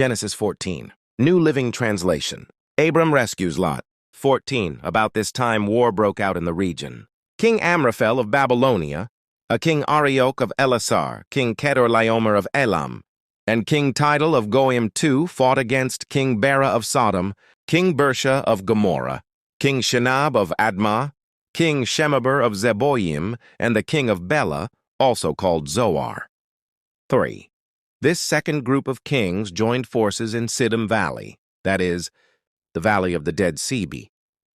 Genesis 14. New Living Translation. Abram Rescues Lot. 14. About this time war broke out in the region. King Amraphel of Babylonia, a King Arioch of Ellasar, King Kedorlaomer of Elam, and King Tidal of Goiim II fought against King Bera of Sodom, King Birsha of Gomorrah, King Shinab of Admah, King Shemeber of Zeboiim, and the king of Bela, also called Zoar. 3. This second group of kings joined forces in Siddim Valley, that is, the Valley of the Dead Sea.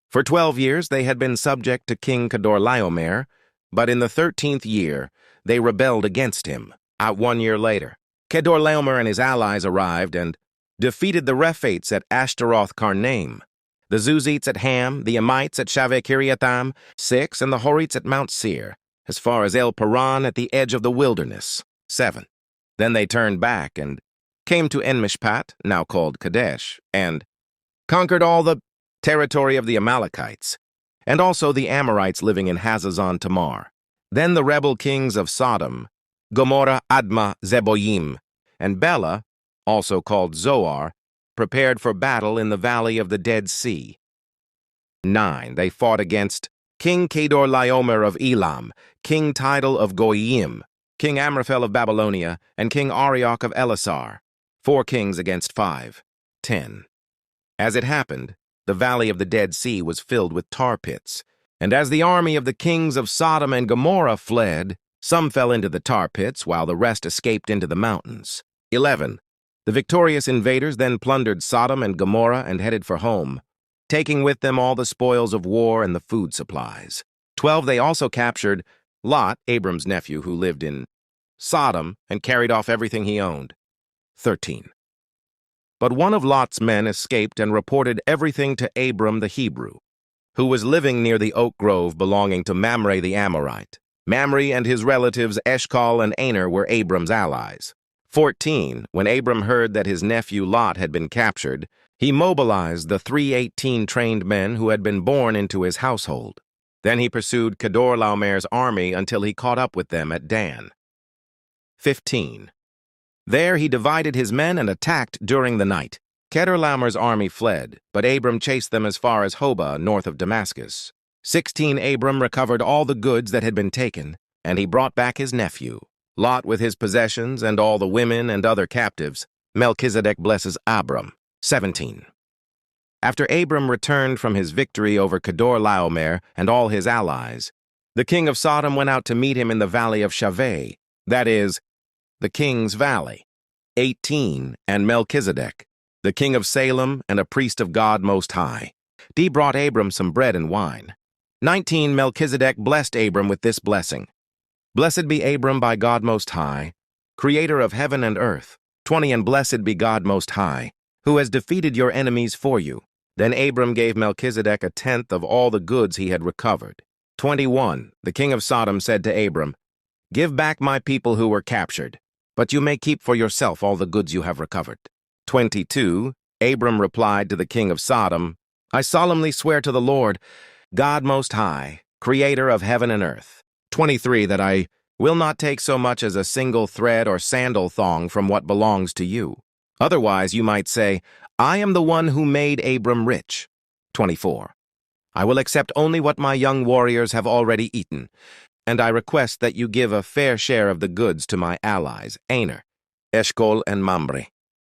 For 12 years they had been subject to King Kedorlaomer, but in the 13th year they rebelled against him. 1 year later, Kedorlaomer and his allies arrived and defeated the Rephaites at Ashteroth-karnaim, the Zuzites at Ham, the Emites at Shaveh-kiriathaim, 6, and the Horites at Mount Seir, as far as El-paran at the edge of the wilderness, 7. Then they turned back and came to En-mishpat, now called Kadesh, and conquered all the territory of the Amalekites, and also the Amorites living in Hazazon-tamar. Then the rebel kings of Sodom, Gomorrah, Admah, Zeboiim, and Bela, also called Zoar, prepared for battle in the Valley of the Dead Sea. 9. They fought against King Tidal of Elam, King Tidal of Goiim, King Amraphel of Babylonia, and King Arioch of Ellasar. 4 kings against 5. 10. As it happened, the Valley of the Dead Sea was filled with tar pits, and as the army of the kings of Sodom and Gomorrah fled, some fell into the tar pits, while the rest escaped into the mountains. 11. The victorious invaders then plundered Sodom and Gomorrah and headed for home, taking with them all the spoils of war and the food supplies. 12. They also captured Lot, Abram's nephew, who lived in Sodom, and carried off everything he owned. 13. But one of Lot's men escaped and reported everything to Abram the Hebrew, who was living near the oak grove belonging to Mamre the Amorite. Mamre and his relatives Eshcol and Aner were Abram's allies. 14. When Abram heard that his nephew Lot had been captured, he mobilized the 318 trained men who had been born into his household. Then he pursued Kedorlaomer's army until he caught up with them at Dan. 15. There he divided his men and attacked during the night. Kedorlaomer's army fled, but Abram chased them as far as Hobah, north of Damascus. 16. Abram recovered all the goods that had been taken, and he brought back his nephew, Lot with his possessions and all the women and other captives. Melchizedek blesses Abram. 17. After Abram returned from his victory over Kedorlaomer and all his allies, the king of Sodom went out to meet him in the valley of Shaveh, that is, the king's valley. 18. And Melchizedek, the king of Salem and a priest of God Most High, brought Abram some bread and wine. 19. Melchizedek blessed Abram with this blessing: Blessed be Abram by God Most High, creator of heaven and earth. 20. And blessed be God Most High, who has defeated your enemies for you. Then Abram gave Melchizedek 1/10 of all the goods he had recovered. 21. The king of Sodom said to Abram, Give back my people who were captured, but you may keep for yourself all the goods you have recovered. 22. Abram replied to the king of Sodom, I solemnly swear to the Lord, God Most High, creator of heaven and earth. 23. That I will not take so much as a single thread or sandal thong from what belongs to you. Otherwise you might say, I am the one who made Abram rich. 24. I will accept only what my young warriors have already eaten, and I request that you give a fair share of the goods to my allies, Aner, Eshcol, and Mamre.